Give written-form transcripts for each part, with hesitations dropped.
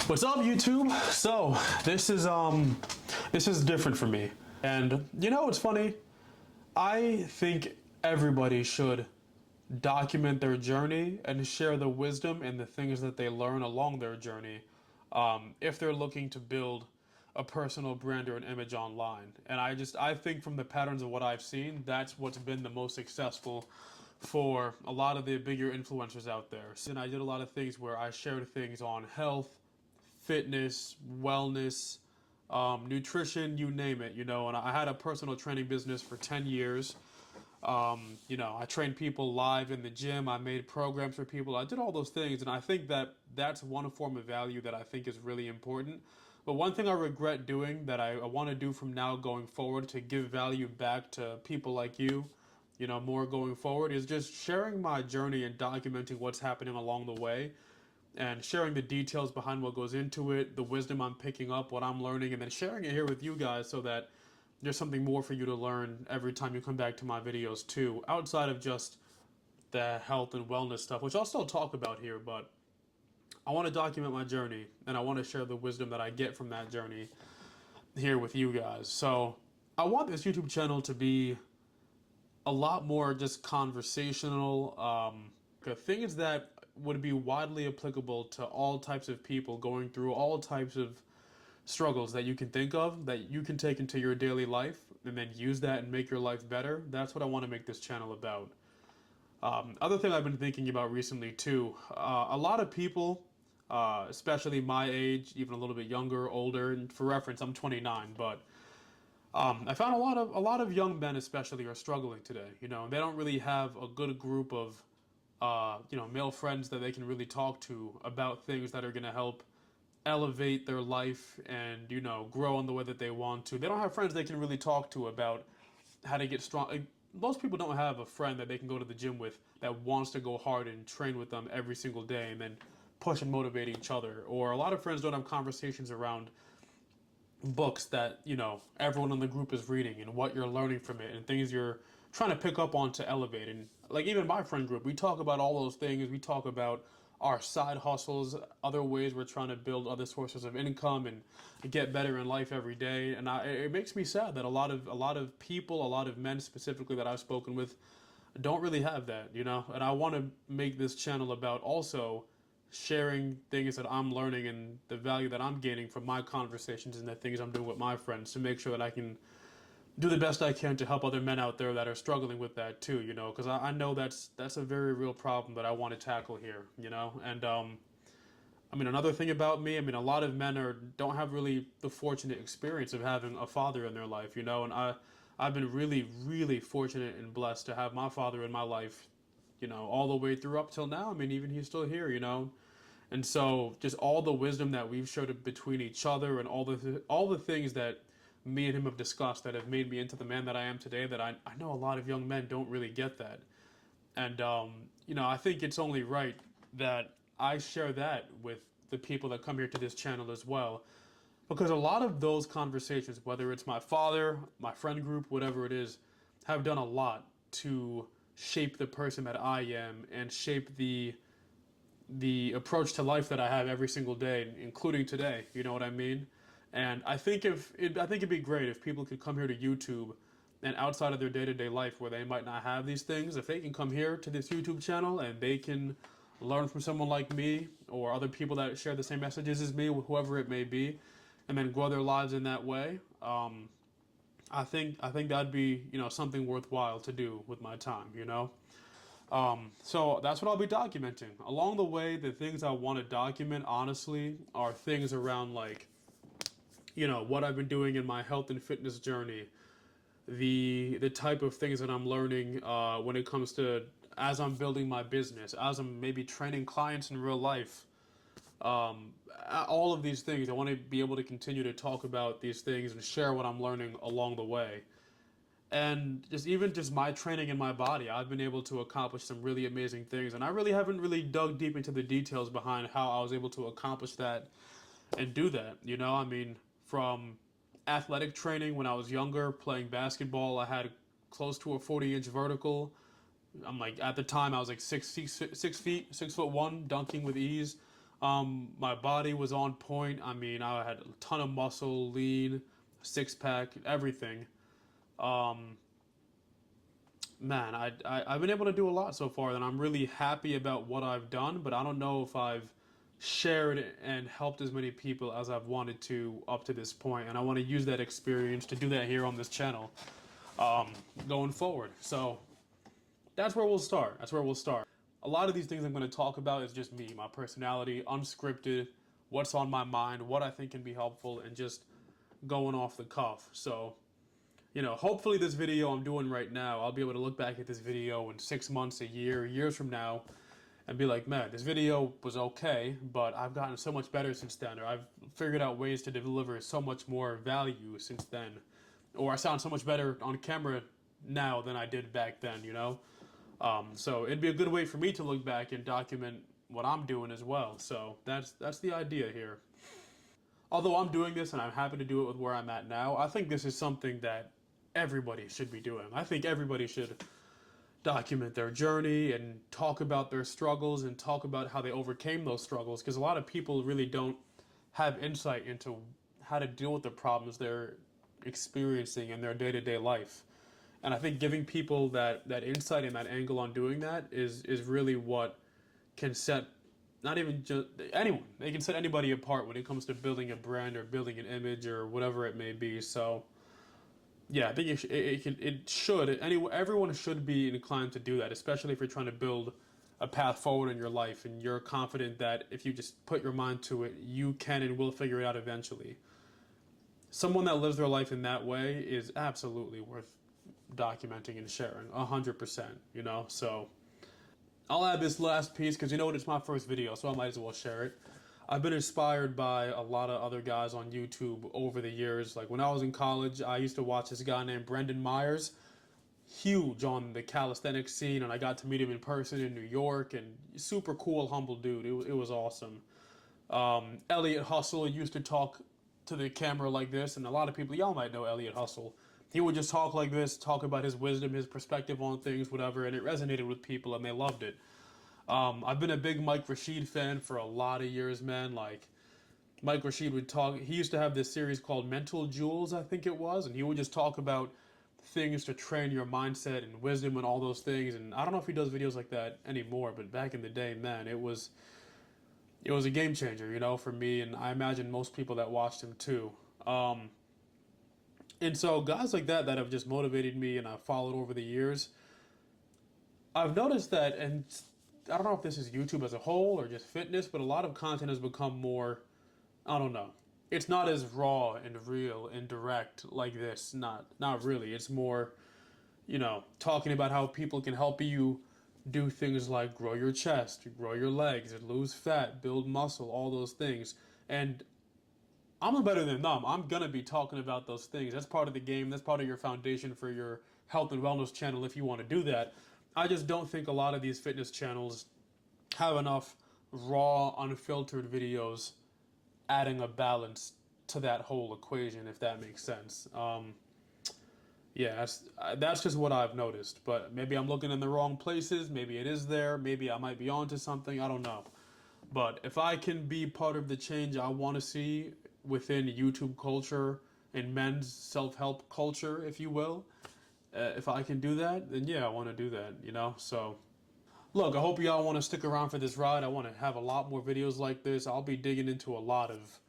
What's up, YouTube? So this is different for me, and you know what's funny? I think everybody should document their journey and share the wisdom and the things that they learn along their journey, if they're looking to build a personal brand or an image online. And I think from the patterns of what I've seen, that's what's been the most successful for a lot of the bigger influencers out there. And I did a lot of things where I shared things on health, fitness, wellness, nutrition, you name it, And I had a personal training business for 10 years. I trained people live in the gym. I made programs for people. I did all those things. And I think that that's one form of value that I think is really important. But one thing I regret doing that I want to do from now going forward to give value back to people like you, more going forward is just sharing my journey and documenting what's happening along the way and sharing the details behind what goes into it, the wisdom I'm picking up, what I'm learning, and then sharing it here with you guys so that there's something more for you to learn every time you come back to my videos too, outside of just the health and wellness stuff, which I'll still talk about here, but I want to document my journey and I want to share the wisdom that I get from that journey here with you guys. So I want this YouTube channel to be a lot more just conversational, things that would be widely applicable to all types of people going through all types of struggles that you can think of that you can take into your daily life and then use that and make your life better. That's what I want to make this channel about. Other thing I've been thinking about recently too, a lot of people, especially my age, even a little bit younger, older, and for reference, I'm 29, but I found a lot of young men especially are struggling today. They don't really have a good group of male friends that they can really talk to about things that are going to help elevate their life and, grow in the way that they want to. They don't have friends they can really talk to about how to get strong. Like, most people don't have a friend that they can go to the gym with that wants to go hard and train with them every single day and then push and motivate each other. Or a lot of friends don't have conversations around books that everyone in the group is reading and what you're learning from it and things you're trying to pick up on to elevate. And like, even my friend group, we talk about all those things. We talk about our side hustles, other ways we're trying to build other sources of income and get better in life every day. And it makes me sad that a lot of people, a lot of men specifically that I've spoken with, don't really have that. And I want to make this channel about also sharing things that I'm learning and the value that I'm gaining from my conversations and the things I'm doing with my friends to make sure that I can do the best I can to help other men out there that are struggling with that too, because I know that's a very real problem that I want to tackle here, and another thing about me, a lot of men don't have really the fortunate experience of having a father in their life, and I've been really, really fortunate and blessed to have my father in my life, all the way through up till now. Even he's still here, and so just all the wisdom that we've shared between each other and all the things that me and him have discussed that have made me into the man that I am today, that I know a lot of young men don't really get that. And, I think it's only right that I share that with the people that come here to this channel as well. Because a lot of those conversations, whether it's my father, my friend group, whatever it is, have done a lot to shape the person that I am and shape the approach to life that I have every single day, including today. You know what I mean? And I think it'd be great if people could come here to YouTube and outside of their day-to-day life where they might not have these things, if they can come here to this YouTube channel and they can learn from someone like me or other people that share the same messages as me, whoever it may be, and then grow their lives in that way. I think that'd be something worthwhile to do with my time. So that's what I'll be documenting. Along the way, the things I want to document, honestly, are things around like, what I've been doing in my health and fitness journey, the type of things that I'm learning when it comes to as I'm building my business, as I'm maybe training clients in real life. All of these things, I want to be able to continue to talk about these things and share what I'm learning along the way. And just my training in my body, I've been able to accomplish some really amazing things. And I really haven't really dug deep into the details behind how I was able to accomplish that and do that. From athletic training when I was younger, playing basketball, I had close to a 40-inch vertical. I'm like, at the time, I was like 6 feet, 6'1", dunking with ease. My body was on point. I mean, I had a ton of muscle, lean, six pack, everything. Um, Man, I've been able to do a lot so far, and I'm really happy about what I've done. But I don't know if I've shared and helped as many people as I've wanted to up to this point, and I want to use that experience to do that here on this channel, going forward. So that's where we'll start. That's where we'll start. A lot of these things I'm going to talk about is just me, my personality, unscripted, what's on my mind, what I think can be helpful, and just going off the cuff. So, hopefully this video I'm doing right now, I'll be able to look back at this video in 6 months, a year, years from now, and be like, man, this video was okay, but I've gotten so much better since then, or I've figured out ways to deliver so much more value since then, or I sound so much better on camera now than I did back then. So it'd be a good way for me to look back and document what I'm doing as well. So that's the idea here. Although I'm doing this and I'm happy to do it with where I'm at now, I think this is something that everybody should be doing. I think everybody should document their journey and talk about their struggles and talk about how they overcame those struggles, because a lot of people really don't have insight into how to deal with the problems they're experiencing in their day-to-day life. And I think giving people that insight and that angle on doing that is really what can set, not even just anyone, they can set anybody apart when it comes to building a brand or building an image or whatever it may be. So yeah, I think everyone should be inclined to do that, especially if you're trying to build a path forward in your life and you're confident that if you just put your mind to it, you can and will figure it out eventually. Someone that lives their life in that way is absolutely worth documenting and sharing, 100%, So I'll add this last piece because it's my first video, so I might as well share it. I've been inspired by a lot of other guys on YouTube over the years. Like when I was in college, I used to watch this guy named Brendan Myers, huge on the calisthenics scene, and I got to meet him in person in New York, and super cool, humble dude. It was awesome. Elliot Hustle used to talk to the camera like this, and a lot of people, y'all might know Elliot Hustle. He would just talk like this, talk about his wisdom, his perspective on things, whatever, and it resonated with people, and they loved it. I've been a big Mike Rashid fan for a lot of years, man. Like, Mike Rashid would talk, he used to have this series called Mental Jewels, I think it was, and he would just talk about things to train your mindset and wisdom and all those things. And I don't know if he does videos like that anymore, but back in the day, man, it was a game changer, for me, and I imagine most people that watched him too. And so guys like that have just motivated me and I've followed over the years. I've noticed that, and I don't know if this is YouTube as a whole or just fitness, but a lot of content has become more, I don't know. It's not as raw and real and direct like this. Not really. It's more, talking about how people can help you do things like grow your chest, grow your legs, lose fat, build muscle, all those things. And I'm better than them. I'm gonna be talking about those things. That's part of the game. That's part of your foundation for your health and wellness channel if you want to do that. I just don't think a lot of these fitness channels have enough raw, unfiltered videos adding a balance to that whole equation, if that makes sense. Yeah, that's just what I've noticed. But maybe I'm looking in the wrong places. Maybe it is there. Maybe I might be onto something. I don't know. But if I can be part of the change I want to see within YouTube culture and men's self-help culture, if you will, if I can do that, then yeah, I want to do that. So, look, I hope y'all want to stick around for this ride. I want to have a lot more videos like this. I'll be digging into a lot of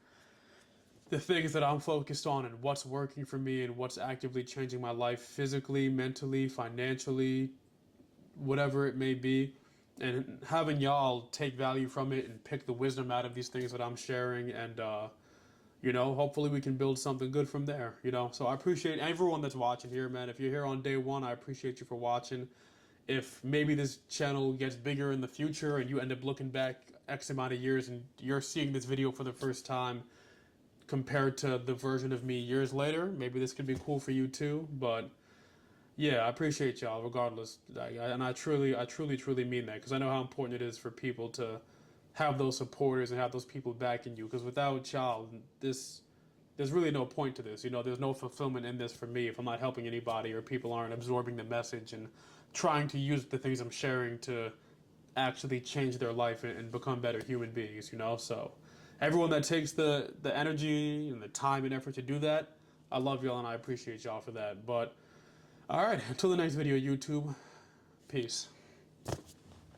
the things that I'm focused on and what's working for me and what's actively changing my life physically, mentally, financially, whatever it may be. And having y'all take value from it and pick the wisdom out of these things that I'm sharing, and hopefully we can build something good from there. So I appreciate everyone that's watching here, man. If you're here on day one, I appreciate you for watching. If maybe this channel gets bigger in the future and you end up looking back X amount of years and you're seeing this video for the first time compared to the version of me years later, maybe this could be cool for you too. But yeah, I appreciate y'all regardless. And I truly mean that, because I know how important it is for people to have those supporters and have those people backing you. Because without y'all, there's really no point to this. There's no fulfillment in this for me if I'm not helping anybody or people aren't absorbing the message and trying to use the things I'm sharing to actually change their life and become better human beings, you know? So everyone that takes the energy and the time and effort to do that, I love y'all and I appreciate y'all for that. But all right, until the next video, YouTube, peace.